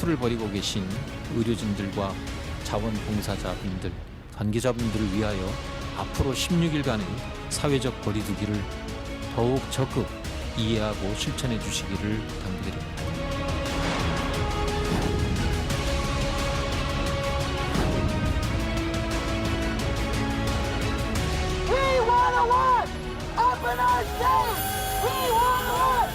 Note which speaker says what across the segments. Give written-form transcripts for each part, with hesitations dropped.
Speaker 1: 맹수를 벌이고 계신 의료진들과 자원봉사자분들, 관계자분들을 위하여 앞으로 16일간의 사회적 거리두기를 더욱 적극 이해하고 실천해 주시기를 당부드립니다.
Speaker 2: We wanna walk up in our state. We wanna walk.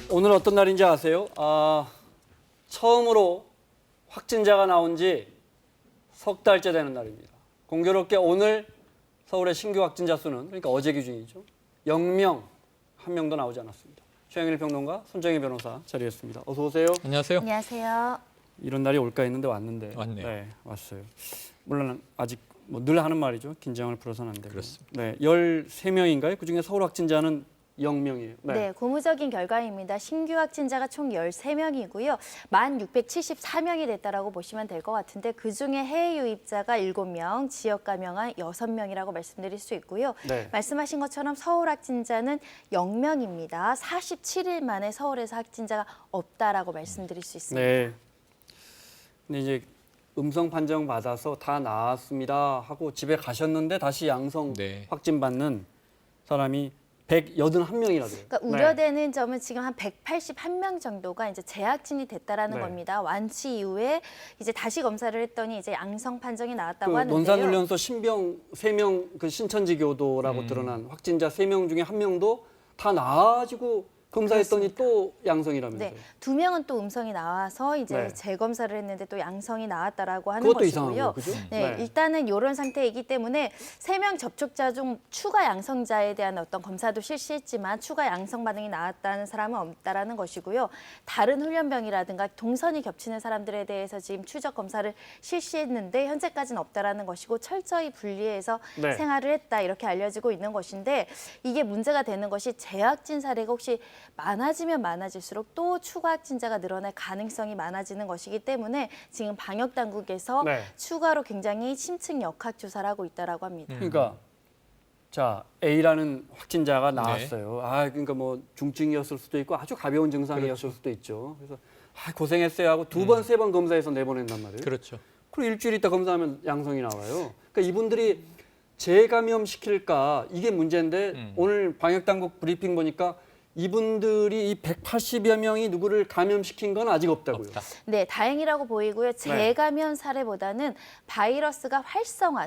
Speaker 3: 오늘 어떤 날인지 아세요? 처음으로 확진자가 나온 지 석 달째 되는 날입니다. 공교롭게 오늘 서울의 신규 확진자 수는, 그러니까 어제 기준이죠, 0명, 한 명도 나오지 않았습니다. 최영일 평론가, 손정희 변호사 자리했습니다. 어서 오세요.
Speaker 1: 안녕하세요.
Speaker 4: 안녕하세요.
Speaker 3: 이런 날이 올까 했는데 왔는데.
Speaker 1: 왔네요.
Speaker 3: 네, 왔어요. 물론 아직 늘 하는 말이죠. 긴장을 풀어서는 안 되고.
Speaker 1: 그렇습니다.
Speaker 3: 네, 13명인가요? 그중에 서울 확진자는 0명이에요.
Speaker 4: 네, 고무적인 결과입니다. 신규 확진자가 총 13명이고요. 1,674명이 됐다라고 보시면 될 것 같은데 그중에 해외 유입자가 7명, 지역 감염한 6명이라고 말씀드릴 수 있고요.
Speaker 3: 네.
Speaker 4: 말씀하신 것처럼 서울 확진자는 0명입니다. 47일 만에 서울에서 확진자가 없다라고 말씀드릴 수 있습니다.
Speaker 3: 네. 근데 이제 음성 판정 받아서 다 나았습니다 하고 집에 가셨는데 다시 양성
Speaker 1: 네.
Speaker 3: 확진 받는 사람이 181명이나 돼요.
Speaker 4: 그러니까 우려되는 점은 지금 한 181명 정도가 이제 재확진이 됐다라는
Speaker 3: 네.
Speaker 4: 겁니다. 완치 이후에 이제 다시 검사를 했더니 이제 양성 판정이 나왔다고
Speaker 3: 그
Speaker 4: 하는데요.
Speaker 3: 논산훈련소 신병 3명 그 신천지 교도라고 드러난 확진자 3명 중에 1명도 다 나아지고 검사했더니 또 양성이라면서요.
Speaker 4: 네, 2명은 또 음성이 나와서 이제
Speaker 3: 네.
Speaker 4: 재검사를 했는데 또 양성이 나왔다라고 하는
Speaker 3: 그것도
Speaker 4: 것이고요.
Speaker 3: 이상하고요, 그죠?
Speaker 4: 네, 일단은 이런 상태이기 때문에 3명 접촉자 중 추가 양성자에 대한 어떤 검사도 실시했지만 추가 양성 반응이 나왔다는 사람은 없다라는 것이고요. 다른 훈련병이라든가 동선이 겹치는 사람들에 대해서 지금 추적 검사를 실시했는데 현재까지는 없다라는 것이고 철저히 분리해서
Speaker 3: 네.
Speaker 4: 생활을 했다 이렇게 알려지고 있는 것인데 이게 문제가 되는 것이 재확진 사례가 혹시 많아지면 많아질수록 또 추가 확진자가 늘어날 가능성이 많아지는 것이기 때문에 지금 방역 당국에서
Speaker 3: 네.
Speaker 4: 추가로 굉장히 심층 역학 조사를 하고 있다라고 합니다.
Speaker 3: 그러니까 자 A라는 확진자가 나왔어요. 그러니까 뭐 중증이었을 수도 있고 아주 가벼운 증상이었을 수도 있죠. 그래서 고생했어요 하고 2번, 3번 검사해서 내보낸단 말이에요.
Speaker 1: 그렇죠.
Speaker 3: 그리고 일주일 있다 검사하면 양성이 나와요. 그러니까 이분들이 재감염시킬까 이게 문제인데 오늘 방역당국 브리핑 보니까 이분들이 이 180여 명이 누구를 감염시킨 건 아직 없다고요.
Speaker 1: 없다.
Speaker 4: 네, 다행이라고 보이고요. 재감염 사례보다는 바이러스가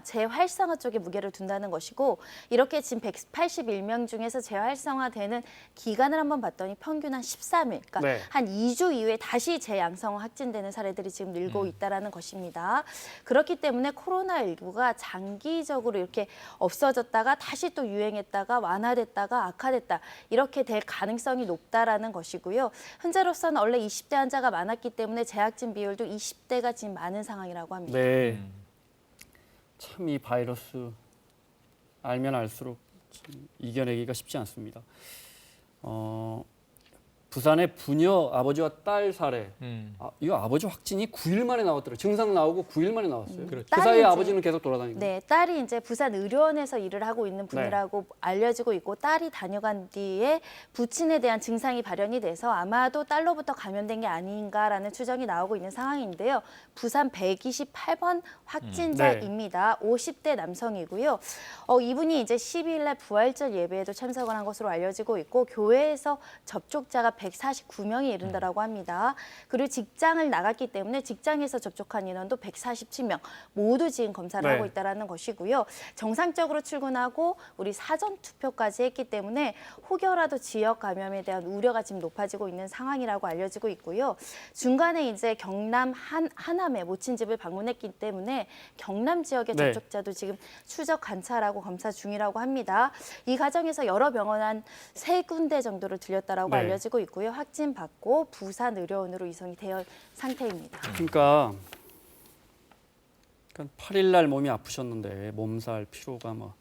Speaker 4: 재활성화 쪽에 무게를 둔다는 것이고 이렇게 지금 181명 중에서 재활성화되는 기간을 한번 봤더니 평균 한 13일, 그러니까
Speaker 3: 네.
Speaker 4: 한 2주 이후에 다시 재양성화 확진되는 사례들이 지금 늘고 있다라는 것입니다. 그렇기 때문에 코로나19가 장기적으로 이렇게 없어졌다가 다시 또 유행했다가 완화됐다가 악화됐다 이렇게 될 가능성이 높다라는 것이고요. 현재로서는 원래 20대 환자가 많았기 때문에 재확진 비율도 20대가 지금 많은 상황이라고 합니다.
Speaker 3: 네. 참 이 바이러스 알면 알수록 참 이겨내기가 쉽지 않습니다. 부산의 부녀 아버지와 딸 사례. 이거 아버지 확진이 9일 만에 나왔더라고요. 증상 나오고 9일 만에 나왔어요.
Speaker 1: 그렇죠.
Speaker 3: 그 사이에
Speaker 4: 딸이 이제-
Speaker 3: 아버지는 계속 돌아다니고.
Speaker 4: 네, 딸이 이제 부산 의료원에서 일을 하고 있는 분이라고 알려지고 있고 딸이 다녀간 뒤에 부친에 대한 증상이 발현이 돼서 아마도 딸로부터 감염된 게 아닌가라는 추정이 나오고 있는 상황인데요. 부산 128번 확진자입니다. 50대 남성이고요. 이분이 이제 12일 날 부활절 예배에도 참석을 한 것으로 알려지고 있고 교회에서 접촉자가 149명이 이른다라고 합니다. 그리고 직장을 나갔기 때문에 직장에서 접촉한 인원도 147명 모두 지금 검사를
Speaker 3: 네.
Speaker 4: 하고 있다는 것이고요. 정상적으로 출근하고 우리 사전 투표까지 했기 때문에 혹여라도 지역 감염에 대한 우려가 지금 높아지고 있는 상황이라고 알려지고 있고요. 중간에 이제 경남 하남에 모친 집을 방문했기 때문에 경남 지역의
Speaker 3: 네.
Speaker 4: 접촉자도 지금 추적 관찰하고 검사 중이라고 합니다. 이 과정에서 여러 병원 한 3군데 정도를 들렸다라고
Speaker 3: 네.
Speaker 4: 알려지고 있고요. 확진 받고 부산 의료원으로 이송이 되어 상태입니다.
Speaker 3: 그러니까 8일 날 몸이 아프셨는데 몸살, 피로가 뭐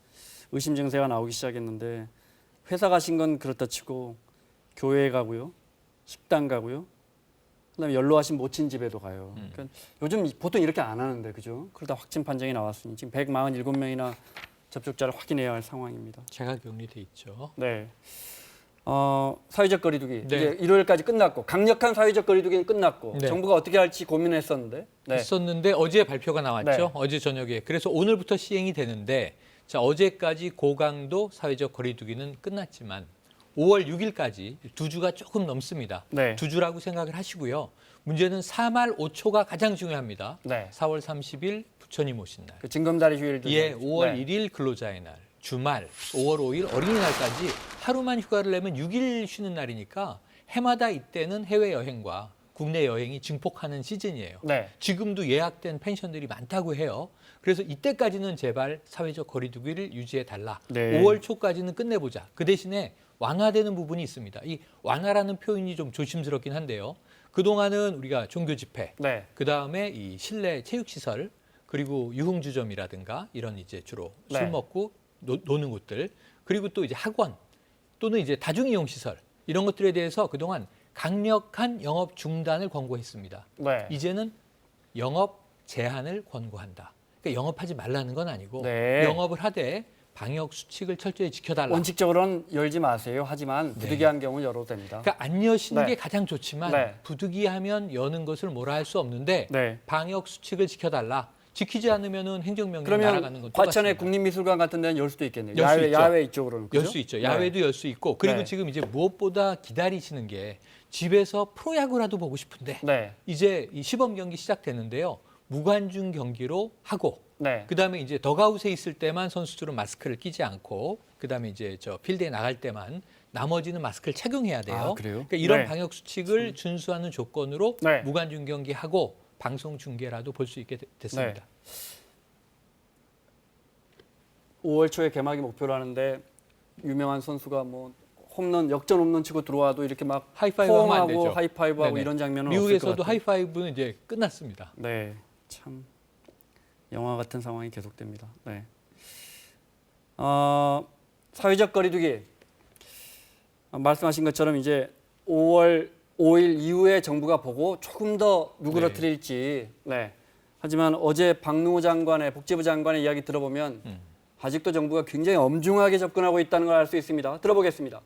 Speaker 3: 의심 증세가 나오기 시작했는데 회사 가신 건 그렇다 치고 교회 가고요, 식당 가고요, 그다음에 연로하신 모친 집에도 가요. 그러니까 요즘 보통 이렇게 안 하는데 그죠? 그러다 확진 판정이 나왔으니 지금 147명이나 접촉자를 확인해야 할 상황입니다.
Speaker 5: 제가 격리돼 있죠.
Speaker 3: 네. 사회적 거리두기
Speaker 5: 네.
Speaker 3: 이제 일요일까지 끝났고 강력한 사회적 거리두기는 끝났고
Speaker 5: 네.
Speaker 3: 정부가 어떻게 할지 고민했었는데 네.
Speaker 5: 있었는데 어제 발표가 나왔죠.
Speaker 3: 네.
Speaker 5: 어제 저녁에. 그래서 오늘부터 시행이 되는데 자, 어제까지 고강도 사회적 거리두기는 끝났지만 5월 6일까지 2주가 조금 넘습니다.
Speaker 3: 네.
Speaker 5: 2주라고 생각을 하시고요. 문제는 4말 5초가 가장 중요합니다.
Speaker 3: 네.
Speaker 5: 4월 30일 부처님 오신 날.
Speaker 3: 그 징검다리 휴일도
Speaker 5: 예,
Speaker 3: 있죠.
Speaker 5: 5월
Speaker 3: 네.
Speaker 5: 1일 근로자의 날, 주말, 5월 5일 어린이날까지 하루만 휴가를 내면 6일 쉬는 날이니까 해마다 이때는 해외여행과 국내 여행이 증폭하는 시즌이에요.
Speaker 3: 네.
Speaker 5: 지금도 예약된 펜션들이 많다고 해요. 그래서 이때까지는 제발 사회적 거리두기를 유지해달라.
Speaker 3: 네.
Speaker 5: 5월 초까지는 끝내보자. 그 대신에 완화되는 부분이 있습니다. 이 완화라는 표현이 좀 조심스럽긴 한데요. 그동안은 우리가 종교 집회,
Speaker 3: 네.
Speaker 5: 그다음에 이 실내 체육시설, 그리고 유흥주점이라든가 이런 이제 주로
Speaker 3: 네.
Speaker 5: 술 먹고 노는 곳들, 그리고 또 이제 학원 또는 이제 다중이용시설 이런 것들에 대해서 그동안 강력한 영업 중단을 권고했습니다.
Speaker 3: 네.
Speaker 5: 이제는 영업 제한을 권고한다. 그러니까 영업하지 말라는 건 아니고
Speaker 3: 네.
Speaker 5: 영업을 하되 방역 수칙을 철저히 지켜달라.
Speaker 3: 원칙적으로는 열지 마세요. 하지만
Speaker 5: 네.
Speaker 3: 부득이한 경우는 열어도 됩니다.
Speaker 5: 그러니까 안 여시는
Speaker 3: 네.
Speaker 5: 게 가장 좋지만
Speaker 3: 네.
Speaker 5: 부득이하면 여는 것을 뭐라 할 수 없는데
Speaker 3: 네.
Speaker 5: 방역 수칙을 지켜달라. 지키지 않으면은 행정명령
Speaker 3: 그러면
Speaker 5: 날아가는 건
Speaker 3: 과천의
Speaker 5: 똑같습니다.
Speaker 3: 국립미술관 같은 데는 열 수도 있겠네요.
Speaker 5: 열 수 있죠.
Speaker 3: 야외 이쪽으로는
Speaker 5: 열
Speaker 3: 그죠?
Speaker 5: 수 있죠.
Speaker 3: 네.
Speaker 5: 야외도 열 수 있고 그리고
Speaker 3: 네.
Speaker 5: 지금 이제 무엇보다 기다리시는 게 집에서 프로야구라도 보고 싶은데
Speaker 3: 네.
Speaker 5: 이제 이 시범 경기 시작되는데요. 무관중 경기로 하고
Speaker 3: 네.
Speaker 5: 그다음에 이제 덕아웃에 있을 때만 선수들은 마스크를 끼지 않고 그다음에 이제 저 필드에 나갈 때만 나머지는 마스크를 착용해야 돼요.
Speaker 3: 아, 그래요?
Speaker 5: 그러니까 이런
Speaker 3: 네.
Speaker 5: 방역 수칙을 준수하는 조건으로
Speaker 3: 네.
Speaker 5: 무관중 경기하고 방송 중계라도 볼 수 있게 됐습니다.
Speaker 3: 네. 5월 초에 개막이 목표로 하는데 유명한 선수가 뭐 홈런 역전 홈런 치고 들어와도 이렇게 막
Speaker 5: 하이파이브 하면 안
Speaker 3: 포옹하고
Speaker 5: 되죠.
Speaker 3: 하이파이브하고
Speaker 5: 네네.
Speaker 3: 이런 장면은 없을 것
Speaker 5: 미국에서도
Speaker 3: 같아요.
Speaker 5: 하이파이브는 이제 끝났습니다.
Speaker 3: 네, 참 영화 같은 상황이 계속됩니다. 네. 사회적 거리두기 말씀하신 것처럼 이제 5월 5일 이후에 정부가 보고 조금 더 누그러뜨릴지. 네. 하지만 어제 박능호 장관의 복지부 장관의 이야기 들어보면 아직도 정부가 굉장히 엄중하게 접근하고 있다는 걸 알 수 있습니다. 들어보겠습니다.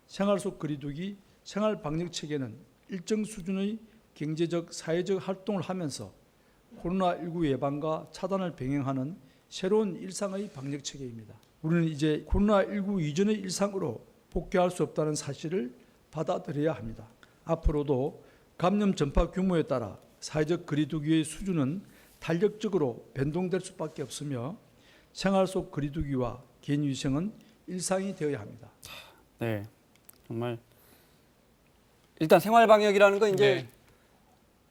Speaker 6: 생활 속 거리두기, 생활 방역 체계는 일정 수준의 경제적, 사회적 활동을 하면서 코로나19 예방과 차단을 병행하는 새로운 일상의 방역 체계입니다. 우리는 이제 코로나19 이전의 일상으로 복귀할 수 없다는 사실을 받아들여야 합니다. 앞으로도 감염 전파 규모에 따라 사회적 거리두기의 수준은 탄력적으로 변동될 수밖에 없으며 생활 속 거리두기와 개인위생은 일상이 되어야 합니다.
Speaker 3: 네, 정말 일단 생활 방역이라는 건 이제
Speaker 5: 네.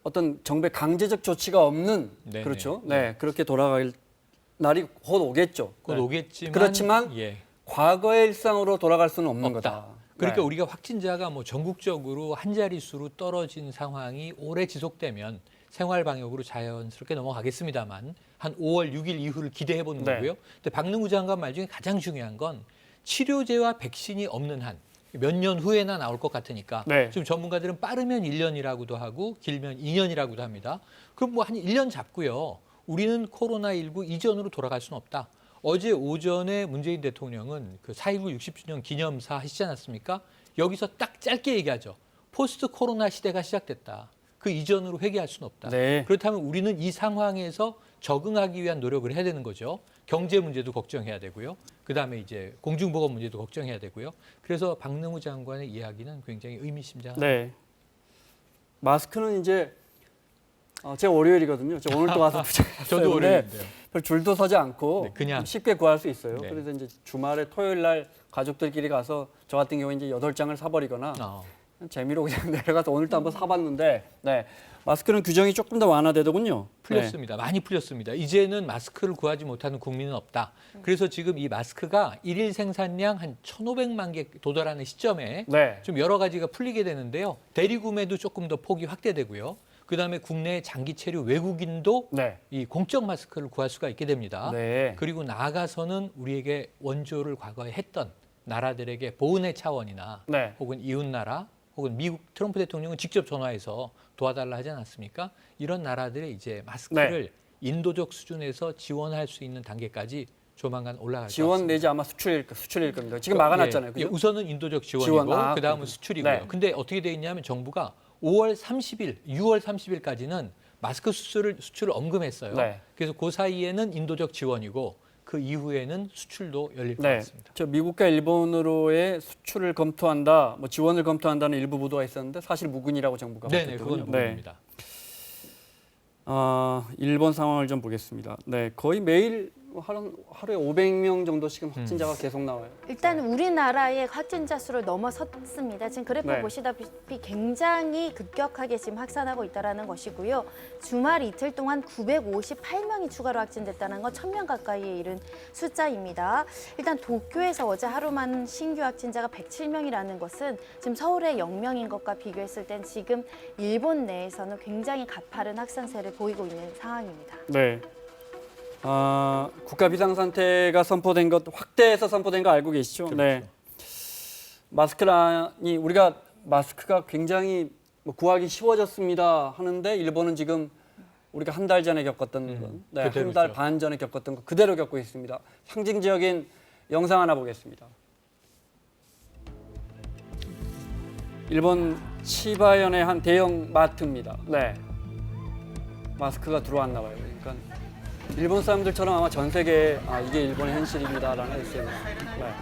Speaker 3: 어떤 정부의 강제적 조치가 없는
Speaker 5: 네네.
Speaker 3: 그렇죠. 네, 그렇게 돌아갈 날이 곧 오겠죠.
Speaker 5: 곧
Speaker 3: 네.
Speaker 5: 오겠지만
Speaker 3: 그렇지만
Speaker 5: 예.
Speaker 3: 과거의 일상으로 돌아갈 수는 없는
Speaker 5: 없다.
Speaker 3: 거다.
Speaker 5: 그러니까
Speaker 3: 네.
Speaker 5: 우리가 확진자가 뭐 전국적으로 한 자릿수로 떨어진 상황이 오래 지속되면 생활 방역으로 자연스럽게 넘어가겠습니다만 한 5월 6일 이후를 기대해 보는
Speaker 3: 네.
Speaker 5: 거고요. 근데 박능우 장관 말 중에 가장 중요한 건 치료제와 백신이 없는 한 몇 년 후에나 나올 것 같으니까
Speaker 3: 네.
Speaker 5: 지금 전문가들은 빠르면 1년이라고도 하고 길면 2년이라고도 합니다. 그럼 뭐 한 1년 잡고요. 우리는 코로나19 이전으로 돌아갈 수는 없다. 어제 오전에 문재인 대통령은 그 4.19 60주년 기념사 하시지 않았습니까? 여기서 딱 짧게 얘기하죠. 포스트 코로나 시대가 시작됐다. 그 이전으로 회귀할 수는 없다.
Speaker 3: 네.
Speaker 5: 그렇다면 우리는 이 상황에서 적응하기 위한 노력을 해야 되는 거죠. 경제 문제도 걱정해야 되고요. 그다음에 이제 공중보건 문제도 걱정해야 되고요. 그래서 박능우 장관의 이야기는 굉장히 의미심장합니다.
Speaker 3: 네. 마스크는 이제 제 월요일이거든요. 저 오늘 또 와서 부착했어요.
Speaker 5: 저도
Speaker 3: 근데
Speaker 5: 어려운데요.
Speaker 3: 별 줄도 서지 않고
Speaker 5: 네, 그냥.
Speaker 3: 쉽게 구할 수 있어요.
Speaker 5: 네.
Speaker 3: 그래서 이제 주말에 토요일 날 가족들끼리 가서 저 같은 경우에 이제 8장을 사버리거나 재미로 그냥 내려가서 오늘도 한번 사봤는데 네. 마스크는 규정이 조금 더 완화되더군요.
Speaker 5: 풀렸습니다. 많이 풀렸습니다. 이제는 마스크를 구하지 못하는 국민은 없다. 그래서 지금 이 마스크가 일일 생산량 한 1,500만 개 도달하는 시점에
Speaker 3: 네.
Speaker 5: 좀 여러 가지가 풀리게 되는데요. 대리 구매도 조금 더 폭이 확대되고요. 그다음에 국내 장기 체류 외국인도
Speaker 3: 네.
Speaker 5: 이 공적 마스크를 구할 수가 있게 됩니다.
Speaker 3: 네.
Speaker 5: 그리고 나아가서는 우리에게 원조를 과거에 했던 나라들에게 보은의 차원이나
Speaker 3: 네.
Speaker 5: 혹은 이웃 나라 혹은 미국 트럼프 대통령은 직접 전화해서 도와달라 하지 않았습니까? 이런 나라들의 이제 마스크를
Speaker 3: 네.
Speaker 5: 인도적 수준에서 지원할 수 있는 단계까지 조만간 올라갈 것
Speaker 3: 지원
Speaker 5: 같습니다.
Speaker 3: 내지 아마 수출일 겁니다. 지금 막아놨잖아요.
Speaker 5: 예,
Speaker 3: 그죠?
Speaker 5: 우선은 인도적 지원이고
Speaker 3: 지원,
Speaker 5: 그다음은
Speaker 3: 그렇군요.
Speaker 5: 수출이고요.
Speaker 3: 네.
Speaker 5: 근데 어떻게 돼 있냐면 정부가 6월 30일까지는 마스크 수출을 엄금했어요.
Speaker 3: 네.
Speaker 5: 그래서 그 사이에는 인도적 지원이고 그 이후에는 수출도 열릴 것
Speaker 3: 네.
Speaker 5: 같습니다.
Speaker 3: 저 미국과 일본으로의 수출을 검토한다, 뭐 지원을 검토한다는 일부 보도가 있었는데 사실 무근이라고 정부가
Speaker 5: 네네,
Speaker 3: 밝혔거든요.
Speaker 5: 그건 부분입니다.
Speaker 3: 일본 상황을 좀 보겠습니다. 네, 거의 매일 하루에 500명 정도씩은 확진자가 계속 나와요.
Speaker 4: 일단 우리나라의 확진자 수를 넘어섰습니다. 지금 그래프
Speaker 3: 네.
Speaker 4: 보시다시피 굉장히 급격하게 지금 확산하고 있다는 것이고요. 주말 이틀 동안 958명이 추가로 확진됐다는 건 1,000명 가까이에 이른 숫자입니다. 일단 도쿄에서 어제 하루만 신규 확진자가 107명이라는 것은 지금 서울의 0명인 것과 비교했을 땐 지금 일본 내에서는 굉장히 가파른 확산세를 보이고 있는 상황입니다.
Speaker 3: 네. 국가 비상상태가 선포된 것, 확대해서 선포된 거 알고 계시죠?
Speaker 5: 그렇죠.
Speaker 3: 네. 마스크란이 우리가 마스크가 굉장히 뭐 구하기 쉬워졌습니다 하는데 일본은 지금 우리가 한 달 전에 겪었던 건, 네, 한
Speaker 5: 그대로죠.
Speaker 3: 달 반 전에 겪었던 거 그대로 겪고 있습니다. 상징적인 영상 하나 보겠습니다. 일본 치바현의 한 대형 마트입니다. 네. 마스크가 들어왔나 봐요. 그러니까 일본 사람들처럼 아마 전 세계에 이게 일본의 현실입니다라는 SNS. 네.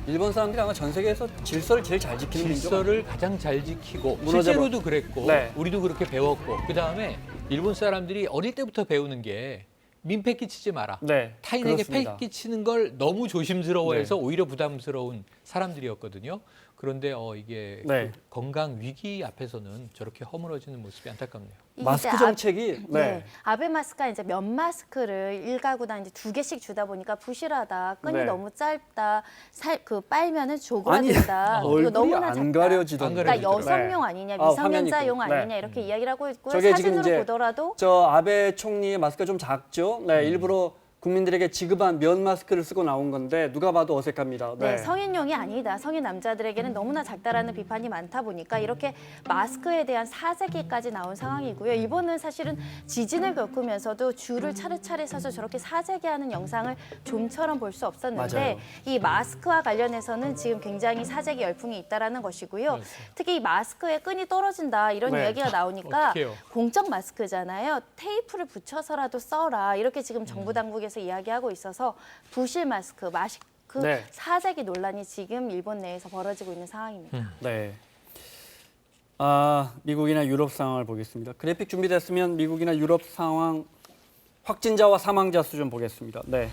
Speaker 3: 일본 사람들이 아마 전 세계에서 질서를 제일 잘 지키는 민족.
Speaker 5: 질서를 가장 잘 지키고
Speaker 3: 무너져
Speaker 5: 실제로도 그랬고
Speaker 3: 네.
Speaker 5: 우리도 그렇게 배웠고 그다음에 일본 사람들이 어릴 때부터 배우는 게 민폐 끼치지 마라.
Speaker 3: 네.
Speaker 5: 타인에게
Speaker 3: 그렇습니다.
Speaker 5: 패 끼치는 걸 너무 조심스러워해서
Speaker 3: 네.
Speaker 5: 오히려 부담스러운 사람들이었거든요. 그런데 이게
Speaker 3: 네.
Speaker 5: 그 건강 위기 앞에서는 저렇게 허물어지는 모습이 안타깝네요.
Speaker 4: 이게
Speaker 3: 마스크
Speaker 4: 이제
Speaker 3: 정책이
Speaker 4: 네. 아베 마스크가 이제 면 마스크를 일가구당 이제 2개씩 주다 보니까 부실하다, 끈이
Speaker 3: 네.
Speaker 4: 너무 짧다, 빨면은 조그라들다, 그리고
Speaker 3: 얼굴이
Speaker 4: 너무나
Speaker 3: 안
Speaker 4: 작다.
Speaker 3: 가려지던데.
Speaker 5: 안
Speaker 4: 그러니까 여성용 아니냐,
Speaker 3: 화면이
Speaker 4: 미성년자용
Speaker 3: 있군요. 네.
Speaker 4: 아니냐 이렇게 이야기를 하고 있고요.
Speaker 3: 저게 지금
Speaker 4: 사진으로
Speaker 3: 이제
Speaker 4: 보더라도
Speaker 3: 저 아베 총리의 마스크가 좀 작죠? 네, 일부러 국민들에게 지급한 면 마스크를 쓰고 나온 건데 누가 봐도 어색합니다.
Speaker 4: 네, 성인용이 아니다. 성인 남자들에게는 너무나 작다라는 비판이 많다 보니까 이렇게 마스크에 대한 사재기까지 나온 상황이고요. 일본은 사실은 지진을 겪으면서도 줄을 차례차례 서서 저렇게 사재기하는 영상을 좀처럼 볼 수 없었는데
Speaker 3: 맞아요.
Speaker 4: 이 마스크와 관련해서는 지금 굉장히 사재기 열풍이 있다라는 것이고요. 특히 이 마스크에 끈이 떨어진다 이런
Speaker 3: 네.
Speaker 4: 이야기가 나오니까
Speaker 5: 어떡해요?
Speaker 4: 공적 마스크잖아요. 테이프를 붙여서라도 써라. 이렇게 지금 정부 당국에서 이야기하고 있어서 부실 마스크,
Speaker 3: 네.
Speaker 4: 사재기 논란이 지금 일본 내에서 벌어지고 있는 상황입니다.
Speaker 3: 네. 미국이나 유럽 상황을 보겠습니다. 그래픽 준비됐으면 미국이나 유럽 상황 확진자와 사망자 수 좀 보겠습니다. 네.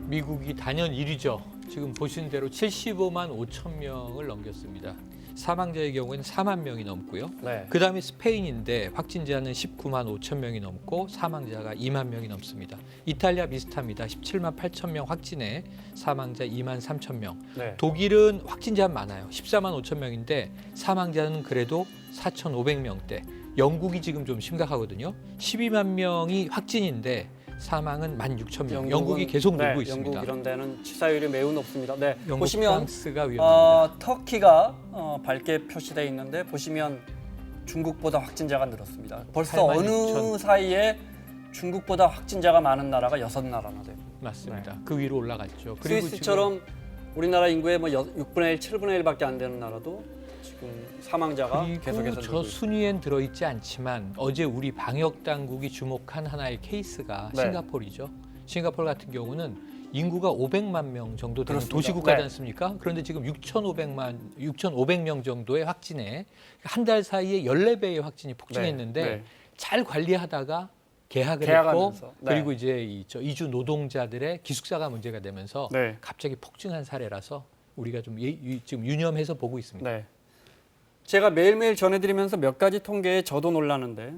Speaker 5: 미국이 단연 1위죠. 지금 보신 대로 75만 5천 명을 넘겼습니다. 사망자의 경우에는 4만 명이 넘고요.
Speaker 3: 네.
Speaker 5: 그다음에 스페인인데 확진자는 19만 5천 명이 넘고 사망자가 2만 명이 넘습니다. 이탈리아 비슷합니다. 17만 8천 명 확진에 사망자 2만 3천 명.
Speaker 3: 네.
Speaker 5: 독일은 확진자 많아요. 14만 5천 명인데 사망자는 그래도 4,500명대. 영국이 지금 좀 심각하거든요. 12만 명이 확진인데 사망은 16,000명. 영국이 계속 늘고 있습니다.
Speaker 3: 영국 이런 데는 치사율이 매우 높습니다. 네.
Speaker 5: 영국,
Speaker 3: 보시면
Speaker 5: 프랑스가 위험합니다.
Speaker 3: 터키가 밝게 표시되어 있는데 보시면 중국보다 확진자가 늘었습니다. 벌써
Speaker 5: 8만
Speaker 3: 어느
Speaker 5: 6천.
Speaker 3: 사이에 중국보다 확진자가 많은 나라가 6나라나 돼요.
Speaker 5: 맞습니다. 그 위로 올라갔죠. 그리고
Speaker 3: 네. 스위스처럼 우리나라 인구의 뭐 6분의 1, 7분의 1밖에 안 되는 나라도 지금 사망자가
Speaker 5: 그리고
Speaker 3: 계속해서
Speaker 5: 저
Speaker 3: 늘고 있습니다.
Speaker 5: 순위엔 들어있지 않지만 어제 우리 방역 당국이 주목한 하나의 케이스가
Speaker 3: 네.
Speaker 5: 싱가포르이죠. 싱가포르 같은 경우는 인구가 500만 명 정도 되는
Speaker 3: 그렇습니다.
Speaker 5: 도시국가지
Speaker 3: 네.
Speaker 5: 않습니까? 그런데 지금 6,500명 정도의 확진에 한 달 사이에 14배의 확진이 폭증했는데
Speaker 3: 네. 네.
Speaker 5: 잘 관리하다가 개학을
Speaker 3: 개학하면서.
Speaker 5: 했고
Speaker 3: 네.
Speaker 5: 그리고 이제 이주 노동자들의 기숙사가 문제가 되면서
Speaker 3: 네.
Speaker 5: 갑자기 폭증한 사례라서 우리가 좀 지금 유념해서 보고 있습니다.
Speaker 3: 네. 제가 매일매일 전해드리면서 몇 가지 통계에 저도 놀라는데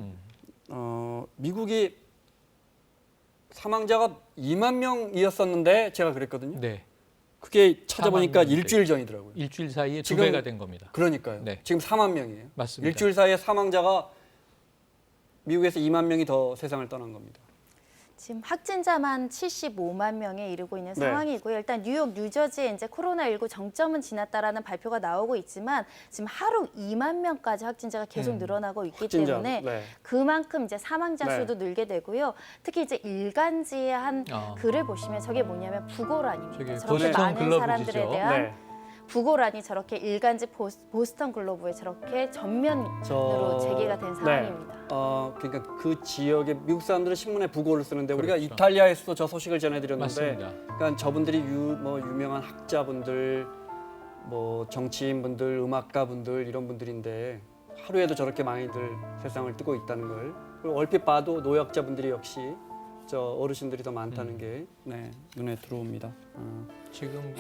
Speaker 3: 미국이 사망자가 2만 명이었었는데 제가 그랬거든요.
Speaker 5: 네.
Speaker 3: 그게 찾아보니까
Speaker 5: 4만 명대.
Speaker 3: 일주일 전이더라고요.
Speaker 5: 일주일 사이에
Speaker 3: 지금
Speaker 5: 2배가 된 겁니다.
Speaker 3: 그러니까요.
Speaker 5: 네.
Speaker 3: 지금 4만 명이에요.
Speaker 5: 맞습니다.
Speaker 3: 일주일 사이에 사망자가 미국에서 2만 명이 더 세상을 떠난 겁니다.
Speaker 4: 지금 확진자만 75만 명에 이르고 있는
Speaker 3: 네.
Speaker 4: 상황이고요. 일단 뉴욕, 뉴저지에 이제 코로나19 정점은 지났다라는 발표가 나오고 있지만 지금 하루 2만 명까지 확진자가 계속 늘어나고 있기
Speaker 3: 확진자,
Speaker 4: 때문에
Speaker 3: 네.
Speaker 4: 그만큼 이제 사망자
Speaker 3: 네.
Speaker 4: 수도 늘게 되고요. 특히 이제 일간지의 한 글을 보시면 저게 뭐냐면 부고란입니다.
Speaker 5: 저기
Speaker 4: 저렇게
Speaker 5: 보스턴
Speaker 4: 많은
Speaker 5: 글로브지죠.
Speaker 4: 사람들에 대한
Speaker 3: 네.
Speaker 4: 부고란이 저렇게 일간지 보스턴 글로브에 저렇게 전면으로 제기가 된 상황입니다.
Speaker 3: 그러니까 그 지역의 미국 사람들은 신문에 부고를 쓰는데 우리가
Speaker 5: 그렇죠.
Speaker 3: 이탈리아에서도 저 소식을 전해드렸는데,
Speaker 5: 맞습니다.
Speaker 3: 그러니까 저분들이 유명한 학자분들, 뭐 정치인분들, 음악가분들 이런 분들인데 하루에도 저렇게 많이들 세상을 뜨고 있다는 걸. 그리고 얼핏 봐도 노약자분들이 역시 저 어르신들이 더 많다는 게 눈에 들어옵니다.
Speaker 5: 지금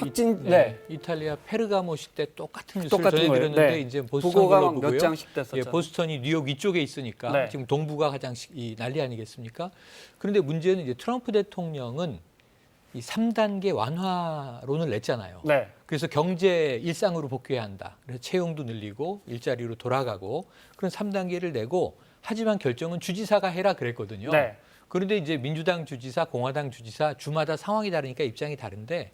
Speaker 5: 이탈리아 페르가모시 때 똑같은 뉴스를
Speaker 3: 똑같은 거예요.
Speaker 5: 전해드렸는데
Speaker 3: 네.
Speaker 5: 이제 보스턴
Speaker 3: 부고가 몇
Speaker 5: 글로브고요.
Speaker 3: 장씩 됐었죠.
Speaker 5: 예, 보스턴이 뉴욕 위쪽에 있으니까
Speaker 3: 네.
Speaker 5: 지금 동부가 가장 이 난리 아니겠습니까? 그런데 문제는 이제 트럼프 대통령은 이 3단계 완화론을 냈잖아요.
Speaker 3: 네.
Speaker 5: 그래서 경제 일상으로 복귀해야 한다. 그래서 채용도 늘리고 일자리로 돌아가고 그런 3단계를 내고 하지만 결정은 주지사가 해라 그랬거든요.
Speaker 3: 네.
Speaker 5: 그런데 이제 민주당 주지사, 공화당 주지사 주마다 상황이 다르니까 입장이 다른데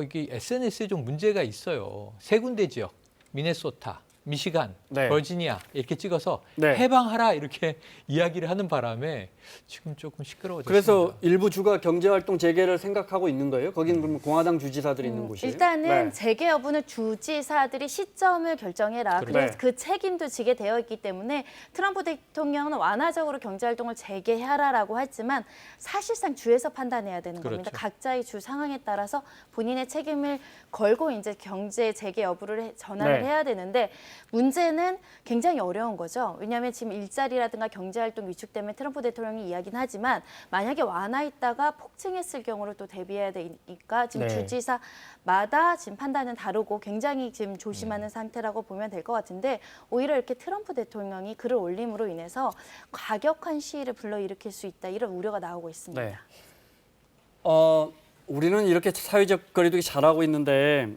Speaker 5: 이게 SNS에 좀 문제가 있어요. 세 군데 지역, 미네소타, 미시간,
Speaker 3: 네.
Speaker 5: 버지니아 이렇게 찍어서
Speaker 3: 네.
Speaker 5: 해방하라 이렇게 이야기를 하는 바람에 지금 조금 시끄러워졌습니다.
Speaker 3: 그래서 일부 주가 경제활동 재개를 생각하고 있는 거예요? 거기는 그러면 공화당 주지사들이 있는 곳이에요?
Speaker 4: 일단은
Speaker 3: 네.
Speaker 4: 재개 여부는 주지사들이 시점을 결정해라.
Speaker 5: 그렇죠.
Speaker 4: 그래서
Speaker 3: 네.
Speaker 4: 그 책임도 지게 되어 있기 때문에 트럼프 대통령은 완화적으로 경제활동을 재개하라라고 했지만 사실상 주에서 판단해야 되는 겁니다.
Speaker 5: 그렇죠.
Speaker 4: 각자의 주 상황에 따라서 본인의 책임을 걸고 이제 경제 재개 여부를 전환을
Speaker 3: 네.
Speaker 4: 해야 되는데 문제는 굉장히 어려운 거죠. 왜냐하면 지금 일자리라든가 경제활동 위축 때문에 트럼프 대통령이 이야기는 하지만 만약에 완화했다가 폭증했을 경우를 또 대비해야 되니까 지금
Speaker 3: 네.
Speaker 4: 주지사마다 지금 판단은 다르고 굉장히 지금 조심하는 상태라고 보면 될 것 같은데 오히려 이렇게 트럼프 대통령이 글을 올림으로 인해서 과격한 시위를 불러일으킬 수 있다 이런 우려가 나오고 있습니다.
Speaker 3: 네. 우리는 이렇게 사회적 거리두기 잘하고 있는데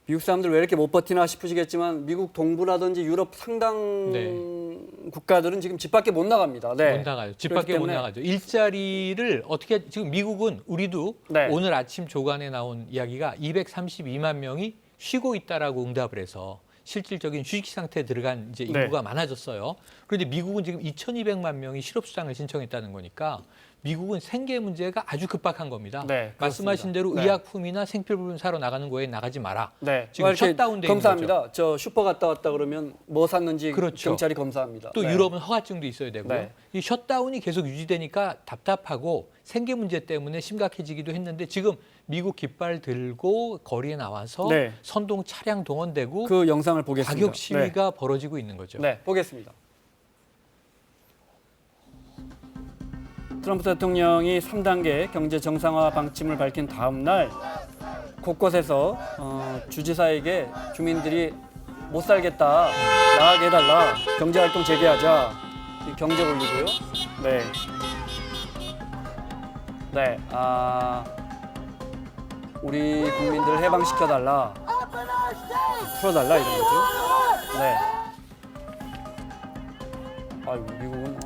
Speaker 3: 미국 사람들 왜 이렇게 못 버티나 싶으시겠지만 미국 동부라든지 유럽 상당
Speaker 5: 네.
Speaker 3: 국가들은 지금 집 밖에 못 나갑니다. 네.
Speaker 5: 못 나가요. 집
Speaker 3: 그렇기
Speaker 5: 밖에 못
Speaker 3: 때문에
Speaker 5: 나가죠. 일자리를 어떻게 지금 미국은 우리도
Speaker 3: 네.
Speaker 5: 오늘 아침 조간에 나온 이야기가 232만 명이 쉬고 있다라고 응답을 해서 실질적인 휴식 상태에 들어간 이제
Speaker 3: 네.
Speaker 5: 인구가 많아졌어요. 그런데 미국은 지금 2,200만 명이 실업수당을 신청했다는 거니까 미국은 생계 문제가 아주 급박한 겁니다.
Speaker 3: 네,
Speaker 5: 말씀하신 대로
Speaker 3: 네.
Speaker 5: 의약품이나 생필품 사러 나가는 거에 나가지 마라.
Speaker 3: 네.
Speaker 5: 지금
Speaker 3: 이렇게
Speaker 5: 셧다운돼 있는
Speaker 3: 검사합니다. 저 슈퍼 갔다 왔다 그러면 뭐 샀는지
Speaker 5: 그렇죠.
Speaker 3: 경찰이 검사합니다.
Speaker 5: 또
Speaker 3: 네.
Speaker 5: 유럽은 허가증도 있어야 되고요.
Speaker 3: 네.
Speaker 5: 이 셧다운이 계속 유지되니까 답답하고 생계 문제 때문에 심각해지기도 했는데 지금 미국 깃발 들고 거리에 나와서
Speaker 3: 네.
Speaker 5: 선동 차량 동원되고
Speaker 3: 그 영상을 보겠습니다.
Speaker 5: 가격 시위가 벌어지고 있는 거죠.
Speaker 3: 네, 보겠습니다. 트럼프 대통령이 3단계 경제 정상화 방침을 밝힌 다음 날 곳곳에서 주지사에게 주민들이 못 살겠다, 나가게 해달라, 경제 활동 재개하자, 이 경제 올리고요. 네, 네, 우리 국민들 해방시켜달라, 풀어달라 이런 거죠. 네. 아유, 미국은 뭐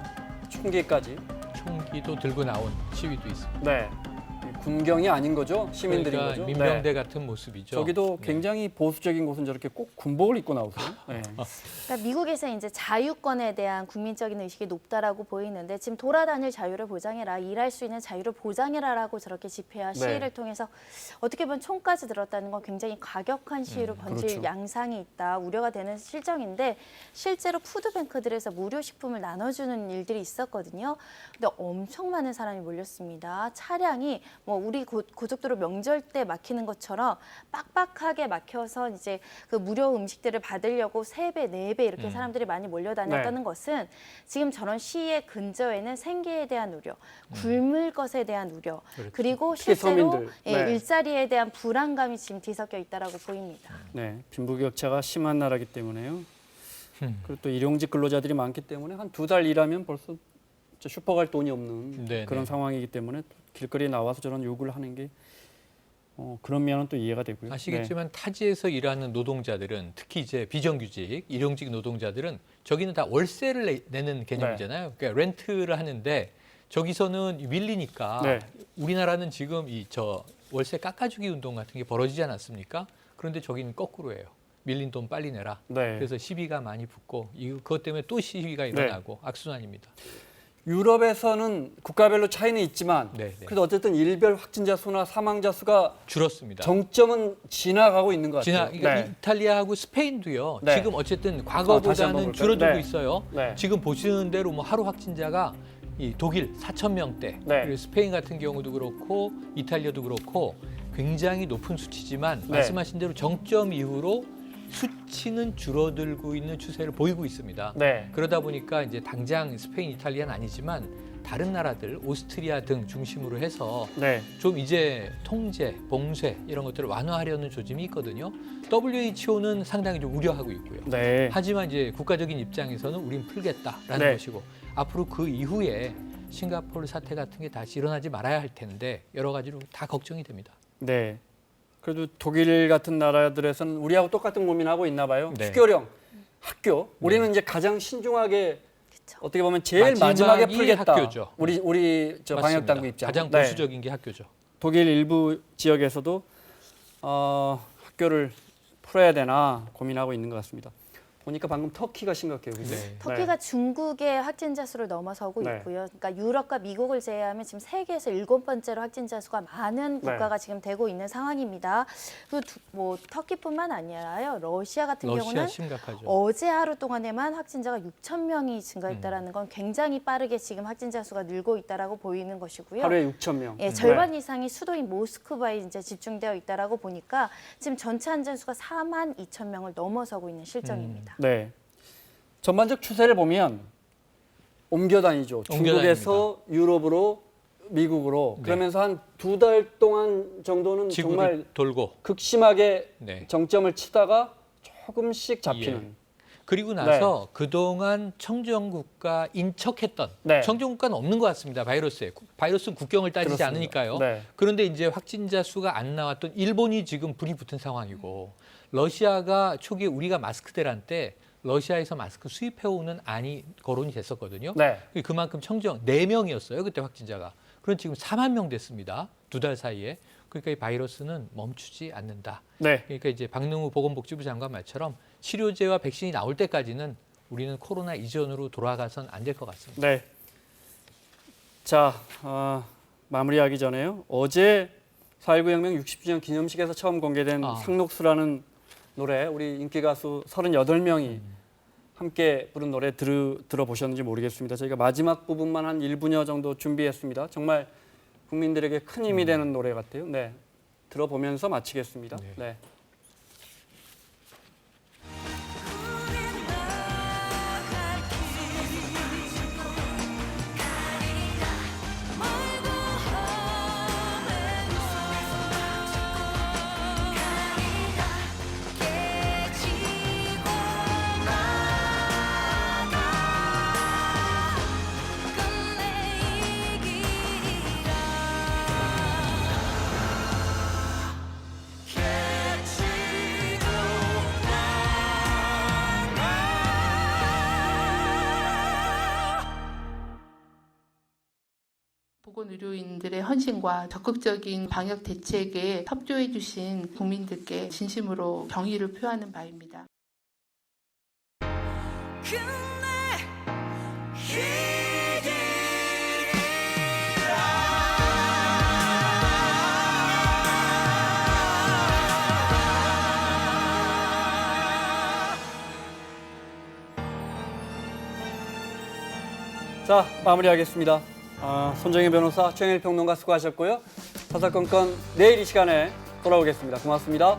Speaker 3: 총기까지.
Speaker 5: 총기도 들고 나온 시위도 있습니다.
Speaker 3: 네. 군경이 아닌 거죠? 시민들인
Speaker 5: 그러니까
Speaker 3: 거죠?
Speaker 5: 민병대
Speaker 3: 네.
Speaker 5: 같은 모습이죠.
Speaker 3: 저기도
Speaker 5: 네.
Speaker 3: 굉장히 보수적인 곳은 저렇게 꼭 군복을 입고 나오세요. 네.
Speaker 4: 그러니까 미국에서 이제 자유권에 대한 국민적인 의식이 높다라고 보이는데 지금 돌아다닐 자유를 보장해라, 일할 수 있는 자유를 보장해라라고 저렇게 집회와 시위를
Speaker 3: 네.
Speaker 4: 통해서 어떻게 보면 총까지 들었다는 건 굉장히 과격한 시위로 번질
Speaker 3: 그렇죠.
Speaker 4: 양상이 있다, 우려가 되는 실정인데 실제로 푸드뱅크들에서 무료 식품을 나눠주는 일들이 있었거든요. 근데 엄청 많은 사람이 몰렸습니다. 차량이 뭐 우리 고속도로 명절 때 막히는 것처럼 빡빡하게 막혀서 이제 그 무료 음식들을 받으려고 3배, 4배 이렇게 사람들이 많이 몰려다녔다는
Speaker 3: 네.
Speaker 4: 것은 지금 저런 시위의 근저에는 생계에 대한 우려, 굶을 것에 대한 우려,
Speaker 5: 그렇죠.
Speaker 4: 그리고
Speaker 3: 특히
Speaker 4: 실제로
Speaker 3: 서민들.
Speaker 4: 예,
Speaker 3: 네.
Speaker 4: 일자리에 대한 불안감이 지금 뒤섞여 있다라고 보입니다.
Speaker 3: 네. 빈부격차가 심한 나라기 때문에요. 그리고 또 일용직 근로자들이 많기 때문에 한 2달 일하면 벌써 슈퍼 갈 돈이 없는
Speaker 5: 네,
Speaker 3: 그런
Speaker 5: 네.
Speaker 3: 상황이기 때문에 길거리에 나와서 저런 요구를 하는 게 그런 면은 또 이해가 되고요.
Speaker 5: 아시겠지만 타지에서 일하는 노동자들은 특히 이제 비정규직, 일용직 노동자들은 저기는 다 월세를 내는 개념이잖아요. 그러니까 렌트를 하는데 저기서는 밀리니까
Speaker 3: 네.
Speaker 5: 우리나라는 지금 저 월세 깎아주기 운동 같은 게 벌어지지 않았습니까? 그런데 저기는 거꾸로예요. 밀린 돈 빨리 내라.
Speaker 3: 네.
Speaker 5: 그래서 시비가 많이 붙고 그것 때문에 또 시비가 일어나고 악순환입니다.
Speaker 3: 유럽에서는 국가별로 차이는 있지만
Speaker 5: 네, 네.
Speaker 3: 그래도 어쨌든 일별 확진자 수나 사망자 수가
Speaker 5: 줄었습니다.
Speaker 3: 정점은 지나가고 있는 것 같아요.
Speaker 5: 그러니까 이탈리아하고 스페인도요.
Speaker 3: 네.
Speaker 5: 지금 어쨌든
Speaker 3: 다시 한번
Speaker 5: 과거보다는
Speaker 3: 볼까요?
Speaker 5: 줄어들고
Speaker 3: 네.
Speaker 5: 있어요.
Speaker 3: 네.
Speaker 5: 지금 보시는 대로 뭐 하루 확진자가 이 독일 4,000명대,
Speaker 3: 네.
Speaker 5: 그리고 스페인 같은 경우도 그렇고 이탈리아도 그렇고 굉장히 높은 수치지만
Speaker 3: 네.
Speaker 5: 말씀하신 대로 정점 이후로 수치는 줄어들고 있는 추세를 보이고 있습니다.
Speaker 3: 네.
Speaker 5: 그러다 보니까 이제 당장 스페인, 이탈리아는 아니지만 다른 나라들, 오스트리아 등 중심으로 해서
Speaker 3: 네.
Speaker 5: 좀 이제 통제, 봉쇄 이런 것들을 완화하려는 조짐이 있거든요. WHO는 상당히 좀 우려하고 있고요.
Speaker 3: 네.
Speaker 5: 하지만 이제 국가적인 입장에서는 우린 풀겠다라는
Speaker 3: 네.
Speaker 5: 것이고 앞으로 그 이후에 싱가포르 사태 같은 게 다시 일어나지 말아야 할 텐데 여러 가지로 다 걱정이 됩니다.
Speaker 3: 네. 그래도 독일 같은 나라들에서는 우리하고 똑같은 고민하고 있나 봐요.
Speaker 5: 네.
Speaker 3: 휴교령, 학교. 우리는 이제 가장 신중하게
Speaker 4: 그쵸.
Speaker 3: 어떻게 보면 제일 마지막에
Speaker 5: 마지막이
Speaker 3: 풀겠다.
Speaker 5: 학교죠.
Speaker 3: 우리 저 방역
Speaker 5: 맞습니다.
Speaker 3: 당국 입장.
Speaker 5: 가장
Speaker 3: 네.
Speaker 5: 보수적인 게 학교죠.
Speaker 3: 독일 일부 지역에서도 학교를 풀어야 되나 고민하고 있는 것 같습니다. 보니까 방금 터키가 심각해요. 그죠?
Speaker 5: 네.
Speaker 4: 터키가 중국의 확진자 수를 넘어서고
Speaker 3: 네.
Speaker 4: 있고요. 그러니까 유럽과 미국을 제외하면 지금 세계에서 7번째로 확진자 수가 많은
Speaker 3: 네.
Speaker 4: 국가가 지금 되고 있는 상황입니다. 그리고 뭐 터키뿐만 아니라요. 러시아 같은
Speaker 5: 러시아
Speaker 4: 경우는
Speaker 5: 심각하죠.
Speaker 4: 어제 하루 동안에만 확진자가 6천 명이 증가했다라는 건 굉장히 빠르게 지금 확진자 수가 늘고 있다라고 보이는 것이고요.
Speaker 3: 하루에 6천 명.
Speaker 4: 예, 절반 이상이 수도인 모스크바에 이제 집중되어 있다라고 보니까 지금 전체 환자 수가 4만 2천 명을 넘어서고 있는 실정입니다.
Speaker 3: 네. 전반적 추세를 보면 옮겨 다니죠. 중국에서 유럽으로 미국으로
Speaker 5: 네.
Speaker 3: 그러면서 한 2달 동안 정도는
Speaker 5: 지구를
Speaker 3: 정말
Speaker 5: 돌고
Speaker 3: 극심하게
Speaker 5: 네.
Speaker 3: 정점을 치다가 조금씩 잡히는.
Speaker 5: 그리고 나서 그동안 청정국가인 척했던
Speaker 3: 네.
Speaker 5: 청정국가는 없는 것 같습니다. 바이러스에. 바이러스는 국경을 따지지
Speaker 3: 그렇습니다.
Speaker 5: 않으니까요.
Speaker 3: 네.
Speaker 5: 그런데 이제 확진자 수가 안 나왔던 일본이 지금 불이 붙은 상황이고 러시아가 초기에 우리가 마스크 대란 때 러시아에서 마스크 수입해오는 안이 거론이 됐었거든요.
Speaker 3: 네.
Speaker 5: 그만큼 청정 4명이었어요. 그때 확진자가. 그럼 지금 4만 명 됐습니다. 2달 사이에. 그러니까 이 바이러스는 멈추지 않는다.
Speaker 3: 네.
Speaker 5: 그러니까 이제 박능우 보건복지부 장관 말처럼 치료제와 백신이 나올 때까지는 우리는 코로나 이전으로 돌아가선 안 될 것 같습니다.
Speaker 3: 네. 자, 마무리하기 전에요. 어제 4.19 혁명 60주년 기념식에서 처음 공개된 상록수라는 노래, 우리 인기 가수 38명이 함께 부른 노래 들어보셨는지 모르겠습니다. 저희가 마지막 부분만 한 1분여 정도 준비했습니다. 정말 국민들에게 큰 힘이 되는 노래 같아요. 네, 들어보면서 마치겠습니다.
Speaker 5: 네.
Speaker 3: 네.
Speaker 7: 보건의료인들의 헌신과 적극적인 방역 대책에 협조해 주신 국민들께 진심으로 경의를 표하는 바입니다.
Speaker 3: 자, 마무리하겠습니다. 손정혜 변호사, 최영일 평론가 수고하셨고요. 사사건건 내일 이 시간에 돌아오겠습니다. 고맙습니다.